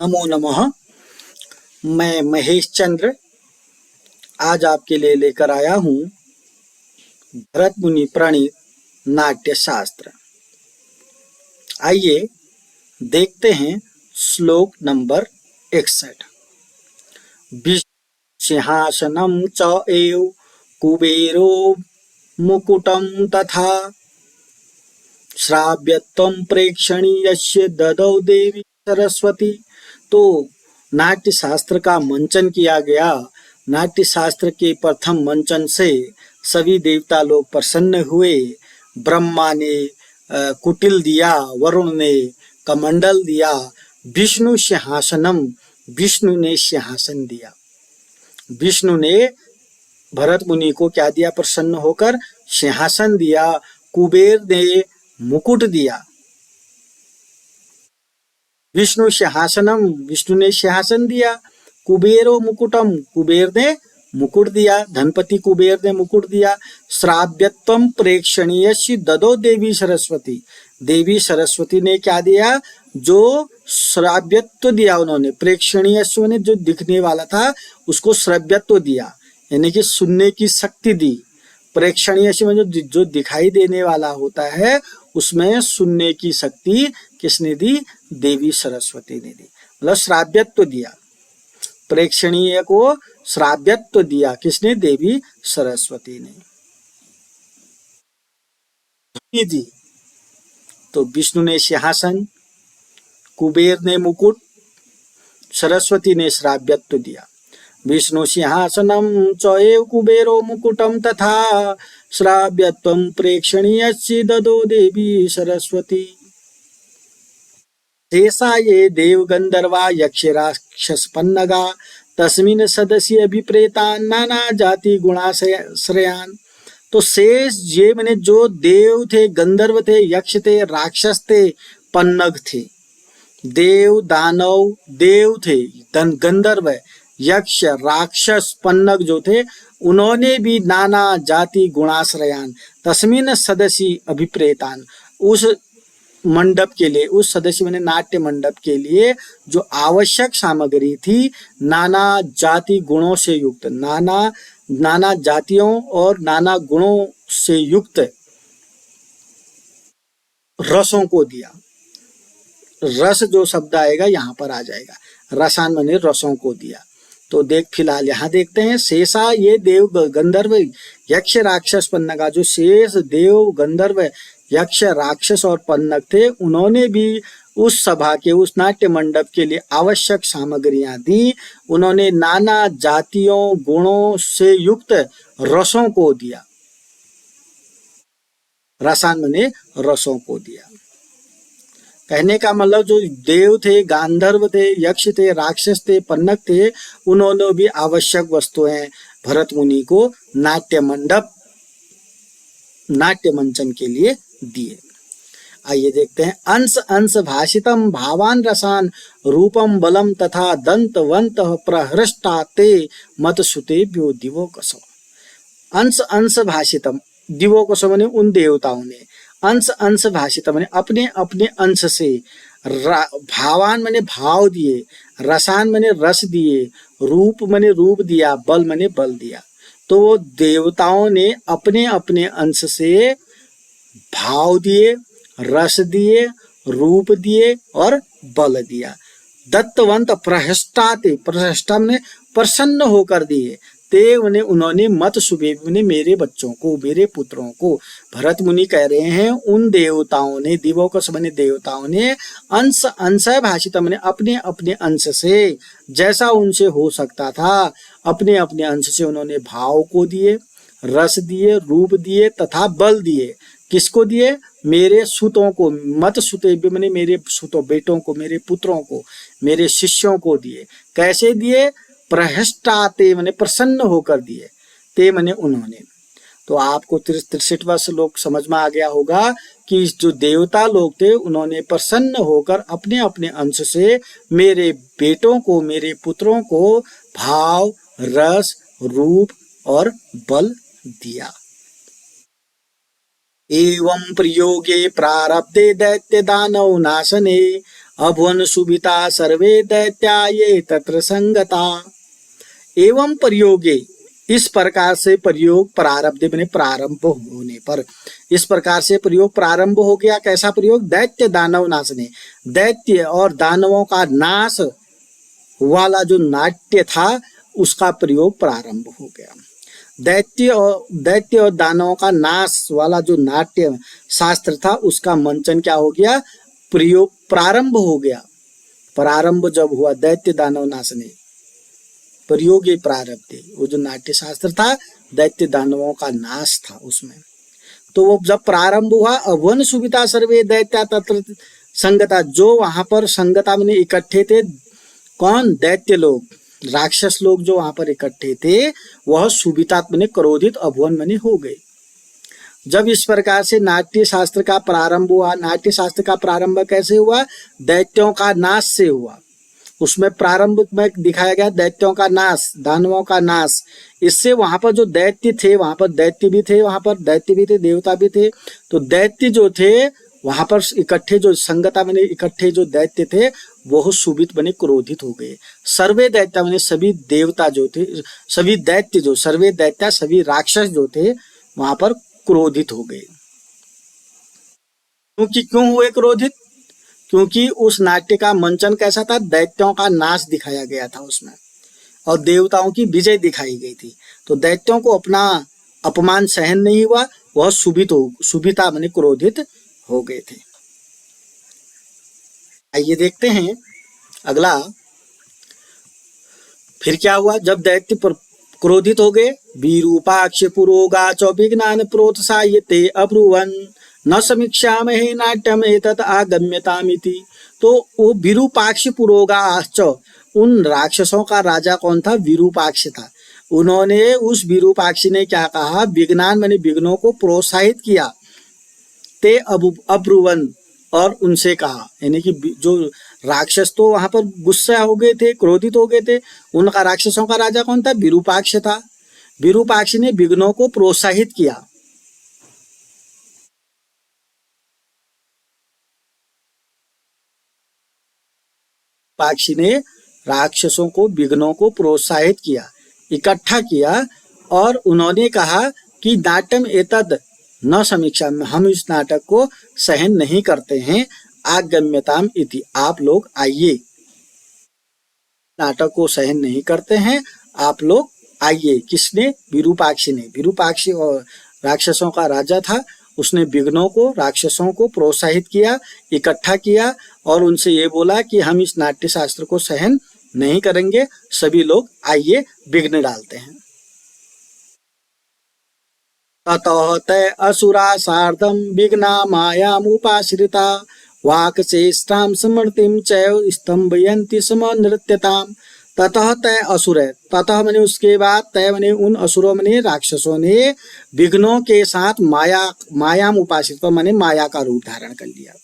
नमो नमः। मैं महेश चंद्र आज आपके लिए लेकर आया हूँ भरत मुनि प्रणीत नाट्य शास्त्र। आइए देखते हैं श्लोक नंबर 61। सिंहासनं च एव कुबेरो मुकुटं तथा श्राव्यत्वं प्रेक्षणीयस्य ददौ देवी सरस्वती। तो नाट्य शास्त्र का मंचन किया गया। नाट्य शास्त्र के प्रथम मंचन से सभी देवता लोग प्रसन्न हुए। ब्रह्मा ने कुटिल दिया, वरुण ने कमंडल दिया, विष्णु सिंहासनम, विष्णु ने सिंहासन दिया। विष्णु ने भरत मुनि को क्या दिया? प्रसन्न होकर सिंहासन दिया। कुबेर ने मुकुट दिया। विष्णु सिंहासनम, विष्णु ने सिंहासन दिया। कुबेरो मुकुटम, कुबेर ने मुकुट दिया। धनपति कुबेर ने मुकुट दिया। श्राव्यत्वम प्रेक्षणीयस्य ददौ देवी सरस्वती, देवी सरस्वती ने क्या दिया? जो श्राव्यत्व दिया उन्होंने। प्रेक्षणीयस्य ने जो दिखने वाला था उसको श्रव्यत्व दिया, यानी कि सुनने की शक्ति दी। प्रेक्षणीय में जो दिखाई देने वाला होता है उसमें सुनने की शक्ति किसने दी? देवी सरस्वती ने दी। मतलब श्राव्यत्व दिया। प्रेक्षणीय को श्राव्यत्व दिया किसने? देवी सरस्वती ने दी। तो विष्णु ने सिंहासन, कुबेर ने मुकुट, सरस्वती ने श्राव्यत्व दिया। विष्णु सिंहासनं च एव कुबेरो मुकुटं तथा श्राव्यत्वं प्रेक्षणीयस्य ददौ देवी सरस्वती। शेषा ये देव गंधर्वा यक्ष राक्षस पन्नगा तस्मिन् सदसि अभिप्रेता नाना जाति गुणाश्रयान। तो शेष ये मैंने जो देव थे, गंधर्व थे, यक्ष थे, राक्षस थे, पन्नग थे। देव दानव देव थे, गंधर्व, यक्ष, राक्षस, पन्नग जो थे उन्होंने भी नाना जाति गुणाश्रयान तस्मिन् सदसि अभिप्रेतान, उस मंडप के लिए, उस सदस्य मैंने नाट्य मंडप के लिए जो आवश्यक सामग्री थी, नाना जाति गुणों से युक्त, नाना जातियों और नाना गुणों से युक्त रसों को दिया। रस जो शब्द आएगा यहाँ पर आ जाएगा। रसान मैंने रसों को दिया। तो देख फिलहाल यहाँ देखते हैं शेषा ये देव गंधर्व यक्ष राक्षस पन्नगा, जो शेष देव गंधर्व यक्ष राक्षस और पन्नग थे उन्होंने भी उस सभा के, उस नाट्य मंडप के लिए आवश्यक सामग्रियां दी। उन्होंने नाना जातियों गुणों से युक्त रसों को दिया। रसान मैंने रसों को दिया। कहने का मतलब जो देव थे, गांधर्व थे, यक्ष थे, राक्षस थे, पन्नग थे, उन्होंने भी आवश्यक वस्तुएं भरत मुनि को नाट्य मंडप, नाट्य मंचन के लिए दिए। आइए देखते हैं। अंश अंश भाषितम भावान रसान रूपम बलम तथा दंत वंत प्रहृष्टाते मत सुतेभ्यो दिवोकसो। अंश अंश भाषितम, दिवोकसो माने उन देवताओं ने, अंश अंश भाषितम माने अपने अपने अंश से, भावान माने भाव दिए, रसान माने रस दिए, रूप माने रूप दिया, बल माने बल दिया। तो देवताओं ने अपने अपने अंश से भाव दिए, रस दिए, रूप दिए और बल दिया। दत्तवंत प्रहष्टाते, प्रहष्टा ने प्रसन्न होकर दिए। ते उन्होंने मत सुबे ने मेरे बच्चों को, मेरे पुत्रों को। भरत मुनि कह रहे हैं उन देवताओं ने, दिवों को सबने देवताओं ने अंश अंश भाषित मैंने अपने अपने अंश से, जैसा उनसे हो सकता था अपने अपने अंश से उन्होंने भाव को दिए, रस दिए, रूप दिए तथा बल दिए। किसको दिए? मेरे सुतों को, मत सुते मैंने मेरे सुतों, बेटों को, मेरे पुत्रों को, मेरे शिष्यों को दिए। कैसे दिए? प्रहष्टाते मैंने प्रसन्न होकर दिए, ते मैंने उन्होंने। तो आपको 63वां श्लोक समझ में आ गया होगा कि जो देवता लोग थे उन्होंने प्रसन्न होकर अपने अपने अंश से मेरे बेटों को, मेरे पुत्रों को भाव, रस, रूप और बल दिया। एवं प्रयोगे प्रारब्धे दैत्य दानव नाशने अभुवन सुविता सर्वे दैत्या ये तत्र संगता। एवं प्रयोगे, इस प्रकार से प्रयोग प्रारब्ध में प्रारंभ होने पर, इस प्रकार से प्रयोग प्रारंभ हो गया। कैसा प्रयोग? दैत्य दानव नाशने, दैत्य और दानवों का नाश वाला जो नाट्य था उसका प्रयोग प्रारंभ हो गया। दैत्य और दानवों का नाश वाला जो नाट्य शास्त्र था उसका मंचन क्या हो गया? प्रयोग प्रारंभ हो गया। प्रारंभ जब हुआ दैत्य दानव नाशने, प्रयोग प्रारब्ध, वो जो नाट्य शास्त्र था दैत्य दानवों का नाश था उसमें। तो वो जब प्रारंभ हुआ, अभुवन सुविता सर्वे दैत्या तत्र संगता, जो वहां पर संगता में इकट्ठे थे, कौन? दैत्य लोग, राक्षस लोग जो वहां पर इकट्ठे थे, वह सुविता में क्रोधित अभुवन में हो गए। जब इस प्रकार से नाट्य शास्त्र का प्रारंभ हुआ, नाट्य शास्त्र का प्रारंभ कैसे हुआ? दैत्यों का नाश से हुआ। उसमें प्रारंभ में दिखाया गया दैत्यों का नाश, दानवों का नाश। इससे वहां पर जो दैत्य थे, वहां पर दैत्य भी थे, वहां पर दैत्य भी थे, देवता भी थे। तो दैत्य जो थे वहां पर इकट्ठे, जो संगता में इकट्ठे जो दैत्य थे वो सुबित बने क्रोधित हो गए। सर्वे दैत्य मैंने सभी देवता जो थे, सभी दैत्य जो, सर्वे दैत्य सभी राक्षस जो थे वहां पर क्रोधित हो गए। क्योंकि क्यों हुए क्रोधित? क्योंकि उस नाट्य का मंचन कैसा था? दैत्यों का नाश दिखाया गया था उसमें और देवताओं की विजय दिखाई गई थी। तो दैत्यों को अपना अपमान सहन नहीं हुआ, वह सुबिता माने क्रोधित हो गए थे। आइए देखते हैं अगला, फिर क्या हुआ जब दैत्य क्रोधित हो गए? विरूपाक्ष पुरोगा च विज्ञान प्रोत्साह्यते अब्रुवन् न समीक्षामहे नाट्यम एतत् आगम्यतामिति। तो वो विरूपाक्ष पुरोगाश्च, उन राक्षसों का राजा कौन था? विरूपाक्ष था। उन्होंने, उस विरूपाक्ष ने क्या कहा? विज्ञान माने विघ्नों को प्रोत्साहित किया। ते अब्रुवन, और उनसे कहा, यानी कि जो राक्षस तो वहां पर गुस्सा हो गए थे, क्रोधित हो गए थे। उनका राक्षसों का राजा कौन था? विरूपाक्ष था। विरूपाक्ष ने विघ्नों को प्रोत्साहित किया। विरूपाक्ष ने राक्षसों को, विघ्नों को प्रोत्साहित किया, इकट्ठा किया, और उन्होंने कहा कि नाट्यम एतद न समीक्षा में, हम इस नाटक को सहन नहीं करते हैं। आगम्यताम इति, आप लोग आइए। नाटक को सहन नहीं करते हैं, आप लोग आइए। किसने? विरूपाक्ष ने। विरूपाक्ष राक्षसों का राजा था। उसने विघ्नों को, राक्षसों को प्रोत्साहित किया, इकट्ठा किया और उनसे ये बोला कि हम इस नाट्य शास्त्र को सहन नहीं करेंगे, सभी लोग आइए विघ्न डालते हैं। ततः तय असुरा सार्धम विघ्ना मायामुपाश्रिता वाक्चेष्टां स्मृतिं चैव स्तंभयन्ति स्म नृत्यताम्। ततः तय असुर, ततः मैंने उसके बाद, तय मैंने उन असुरों में राक्षसों ने विघ्नों के साथ मायाम उपाश्रित मैंने माया का रूप धारण कर लिया।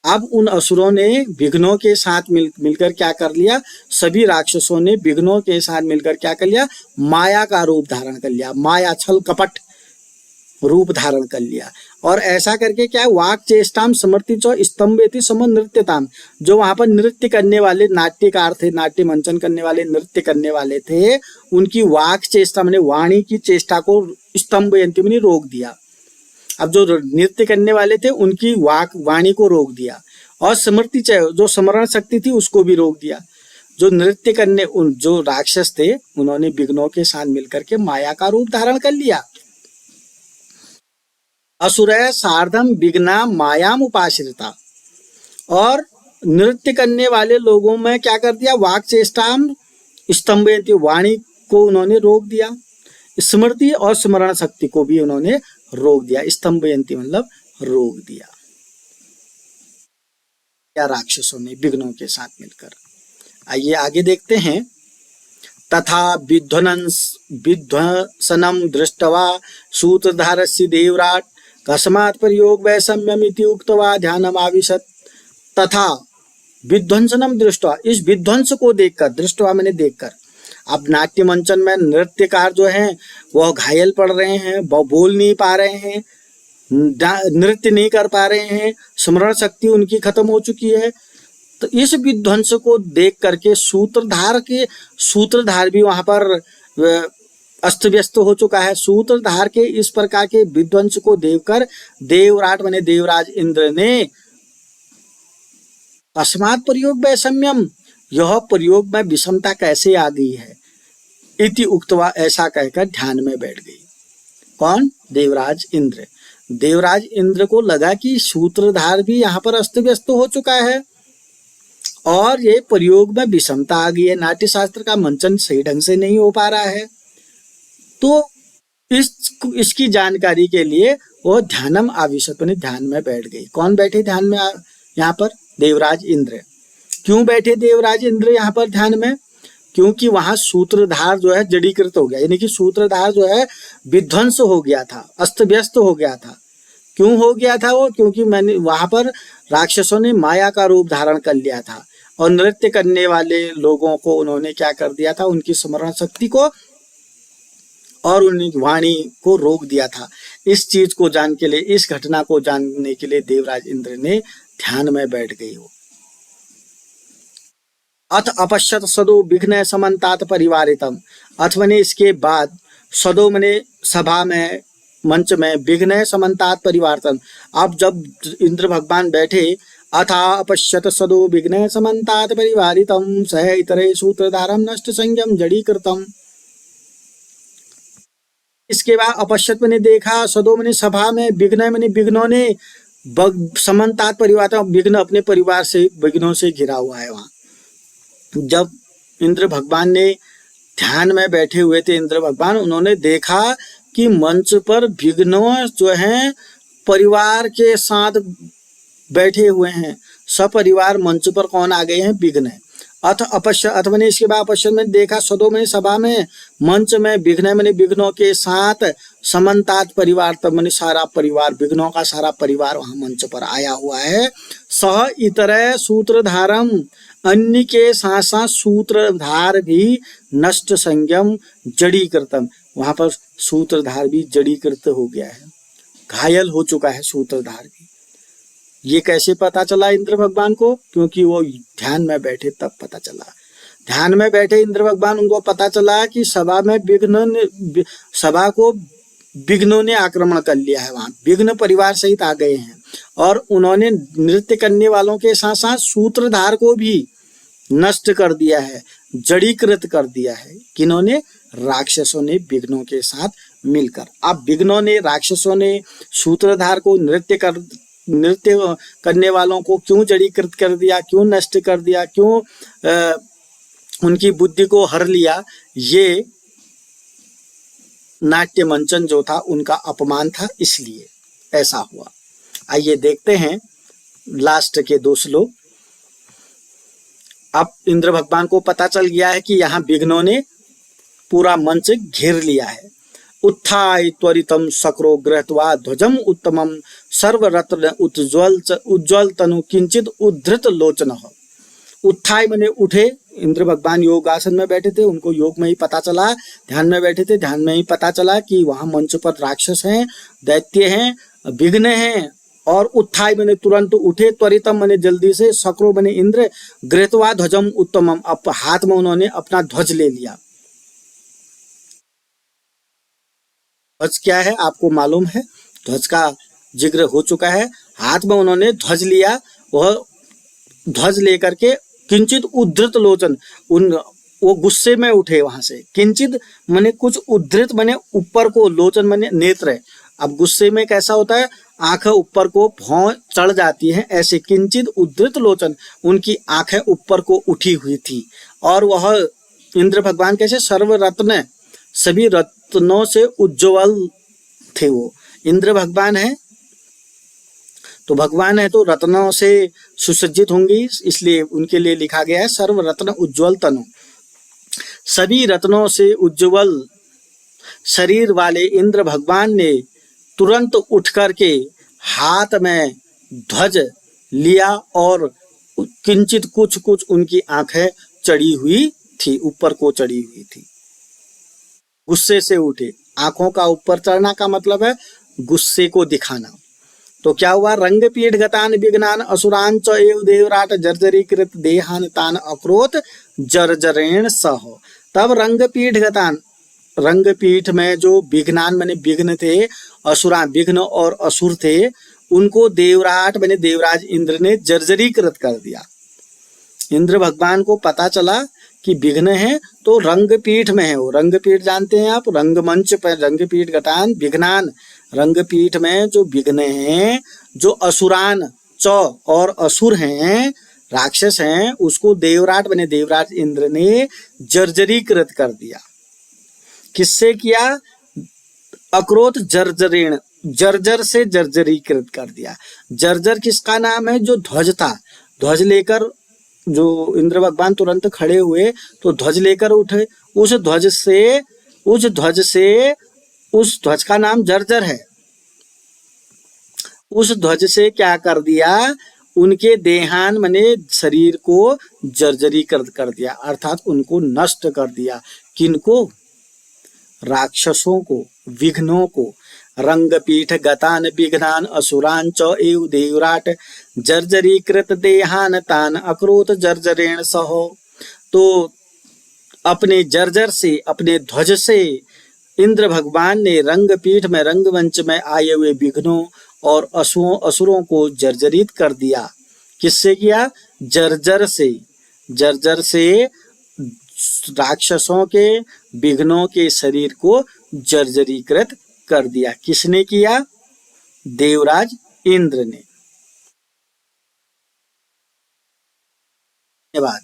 अब उन असुरों ने विघ्नों के साथ मिलकर क्या कर लिया? सभी राक्षसों ने विघ्नों के साथ मिलकर क्या कर लिया? माया का रूप धारण कर लिया, माया छल कपट रूप धारण कर लिया। और ऐसा करके क्या, वाक चेष्टाम समर्थित स्तंभेति सम नृत्यताम, जो वहां पर नृत्य करने वाले नाट्यकार थे, नाट्य मंचन करने वाले, नृत्य करने वाले थे, उनकी वाक चेष्टा मैंने वाणी की चेष्टा को स्तंभयन्ति मैंने रोक दिया। अब जो नृत्य करने वाले थे उनकी वाणी को रोक दिया, और स्मृति जो स्मरण शक्ति थी उसको भी रोक दिया। जो नृत्य करने, जो राक्षस थे उन्होंने विघ्नों के साथ मिलकर के माया का रूप धारण कर लिया। असुर सार्धम विघ्ना मायाम उपाश्रिता, और नृत्य करने वाले लोगों में क्या कर दिया? वाक चेष्टाम स्तंभयन्ति, वाणी को उन्होंने रोक दिया, स्मृति और स्मरण शक्ति को भी उन्होंने रोक दिया। स्तंभयन्ति मतलब रोक दिया, क्या राक्षसों ने विघ्नों के साथ मिलकर। आइए आगे देखते हैं। तथा विध्वंसनम दृष्टवा सूत्रधारस्य देवराट कस्मात् प्रयोग वैषम्यमिति उक्त्वा ध्यानमाविशत्। तथा विध्वंसनम दृष्टवा, इस विध्वंस को देखकर, दृष्टवा मैंने देखकर। अब नाट्य मंचन में नृत्यकार जो हैं वह घायल पड़ रहे हैं, वह बोल नहीं पा रहे हैं, नृत्य नहीं कर पा रहे हैं, स्मरण शक्ति उनकी खत्म हो चुकी है। तो इस विध्वंस को देख करके सूत्रधार भी वहां पर अस्त व्यस्त हो चुका है। सूत्रधार के इस प्रकार के विध्वंस को देखकर देवराट माने देवराज इंद्र ने अस्मात् प्रयोग वैषम्यम, यह प्रयोग में विषमता कैसे आ गई है, इति उक्तवा, ऐसा कहकर ध्यान में बैठ गई। कौन? देवराज इंद्र। देवराज इंद्र को लगा कि सूत्रधार भी यहाँ पर अस्त व्यस्त हो चुका है और ये प्रयोग में विषमता आ गई है, नाट्य शास्त्र का मंचन सही ढंग से नहीं हो पा रहा है। तो इसकी जानकारी के लिए वो ध्यानम आविशत, ध्यान में बैठ गई। कौन बैठे ध्यान में? यहाँ पर देवराज इंद्र। क्यों बैठे देवराज इंद्र यहाँ पर ध्यान में? क्योंकि वहां सूत्रधार जो है जड़ीकृत हो गया, यानी कि सूत्रधार जो है विध्वंस हो गया था, अस्त व्यस्त हो गया था। क्यों हो गया था वो? क्योंकि मैंने वहां पर राक्षसों ने माया का रूप धारण कर लिया था और नृत्य करने वाले लोगों को उन्होंने क्या कर दिया था, उनकी स्मरण शक्ति को और उनकी वाणी को रोक दिया था। इस चीज को जान के लिए, इस घटना को जानने के लिए देवराज इंद्र ने ध्यान में बैठ गई हो। अथ अपश्यत सदो विघ्न समन्तात परिवारितम, अथ मने इसके बाद, सदो मने सभा में, मंच में, विघ्न समन्तात परिवारितम, अब जब इंद्र भगवान बैठे, अथा अपश्यत सदो विघ्न समन्तात परिवारितम सह इतरे सूत्रधारम नष्ट संयम जड़ीकृतम। इसके बाद अपश्यत मैंने देखा, सदो मैंने सभा में, विघ्न मैंने विघ्नों ने, समन्तात परिवारितम, विघ्न अपने परिवार से, विघ्नों से घिरा हुआ है। वहां जब इंद्र भगवान ने ध्यान में बैठे हुए थे, इंद्र भगवान, उन्होंने देखा कि मंच पर विघ्नों जो हैं परिवार के साथ बैठे हुए हैं, सपरिवार मंच पर कौन आ गए हैं? विघ्न। अथ अपश्य, अथ मैंने इसके बाद अपश्य में देखा, सदो मैंने सभा में, मंच में, विघ्न मैंने विघ्नों के साथ, समन्तात परिवार, तब मैंने सारा परिवार, विघ्नों का सारा परिवार वहां मंच पर आया हुआ है। सह इतरे सूत्रधारम, अन्य के साथ साथ सूत्रधार भी नष्ट संयम जड़ीकृतम, वहां पर सूत्रधार भी जड़ीकृत हो गया है, घायल हो चुका है सूत्रधार भी। ये कैसे पता चला इंद्र भगवान को? क्योंकि वो ध्यान में बैठे तब पता चला। ध्यान में बैठे इंद्र भगवान, उनको पता चला कि सभा में सभा को विघ्नों ने आक्रमण कर लिया है, वहां विघ्न परिवार सहित आ गए हैं और उन्होंने नृत्य करने वालों के साथ साथ सूत्रधार को भी नष्ट कर दिया है, जड़ीकृत कर दिया है। किन्होंने? राक्षसों ने विघ्नों के साथ मिलकर। अब विघ्नों ने, राक्षसों ने सूत्रधार को, नृत्य करने वालों को क्यों जड़ीकृत कर दिया, क्यों नष्ट कर दिया, क्यों उनकी बुद्धि को हर लिया? ये नाट्य मंचन जो था उनका अपमान था, इसलिए ऐसा हुआ। आइए देखते हैं लास्ट के 2 श्लोक। अब इंद्र भगवान को पता चल गया है कि यहाँ विघ्नों ने पूरा मंच घेर लिया है। उत्थाय त्वरितम शक्रो गृहत्वा ध्वजम उत्तमम सर्वरत्न उज्ज्वल तनु किंचित उद्धृत लोचन। उत्थाय माने उठे, इंद्र भगवान योगासन में बैठे थे, उनको योग में ही पता चला, ध्यान में बैठे थे, ध्यान में ही पता चला कि वहां मंच पर राक्षस हैं, दैत्य हैं, विघ्न हैं। और उत्थाय माने तुरंत उठे, त्वरितम माने जल्दी से, शक्रो माने इंद्र, गृहत्वा ध्वजम उत्तमम, अब हाथ में उन्होंने अपना ध्वज ले लिया। ध्वज क्या है आपको मालूम है? ध्वज का जिक्र हो चुका है। हाथ में उन्होंने ध्वज लिया, वह ध्वज लेकर के किंचित उद्धृत लोचन, वो गुस्से में उठे वहां से। किंचित माने कुछ, उद्धृत माने ऊपर को, लोचन माने नेत्र। अब गुस्से में कैसा होता है, आंखें ऊपर को भौं चढ़ जाती है, ऐसे किंचित उद्धृत लोचन, उनकी आंखें ऊपर को उठी हुई थी। और वह इंद्र भगवान कैसे? सर्वरत्न, सभी रत्नों से उज्ज्वल थे। वो इंद्र भगवान है तो भगवान है तो रत्नों से सुसज्जित होंगी, इसलिए उनके लिए लिखा गया है सर्व रत्न उज्ज्वल तनु। सभी रत्नों से उज्ज्वल शरीर वाले इंद्र भगवान ने तुरंत उठ करके हाथ में ध्वज लिया और किंचित कुछ उनकी आंखें चढ़ी हुई थी, ऊपर को चढ़ी हुई थी। गुस्से से उठे। आंखों का ऊपर चढ़ना का मतलब है गुस्से को दिखाना। तो क्या हुआ, रंगपीठ गतान विघ्नान असुरान च एव देवराट जर्जरीकृत देहान तान अक्रोत जर्जरेण सह। तब रंगपीठ गतान, रंगपीठ में जो विघ्नान माने विघ्न थे, असुरा विघ्न और असुर थे, उनको देवराट माने देवराज इंद्र ने जर्जरीकृत कर दिया। इंद्र भगवान को पता चला कि विघ्न है, तो रंगपीठ में है वो। रंगपीठ जानते हैं आप, रंगमंच पर रंगपीठ गतान विघ्नान, रंगपीठ में जो विघ्न हैं, जो असुरान च और असुर हैं, राक्षस हैं, उसको देवराट बने देवराज इंद्र ने जर्जरीकृत कर दिया। किससे किया, अक्रोत जर्जरेण, जर्जर से जर्जरीकृत कर दिया। जर्जर किसका नाम है, जो ध्वज था, ध्वज लेकर जो इंद्र भगवान तुरंत खड़े हुए तो ध्वज लेकर उठे, उस ध्वज का नाम जर्जर है। उस ध्वज से क्या कर दिया, उनके देहान माने शरीर को जर्जरीकृत कर दिया, अर्थात उनको नष्ट कर दिया। किनको, राक्षसों को, विघ्नों को। रंगपीठ गतान विघ्नान असुरान च एव देवराट जर्जरीकृत देहान तान अक्रोत जर्जरेण सह। तो अपने जर्जर से, अपने ध्वज से इंद्र भगवान ने रंगपीठ में, रंगमंच में आए हुए विघ्नों और असुरों को जर्जरित कर दिया। किससे किया, जर्जर से। जर्जर से राक्षसों के, विघ्नों के शरीर को जर्जरीकृत कर दिया। किसने किया, देवराज इंद्र ने। धन्यवाद।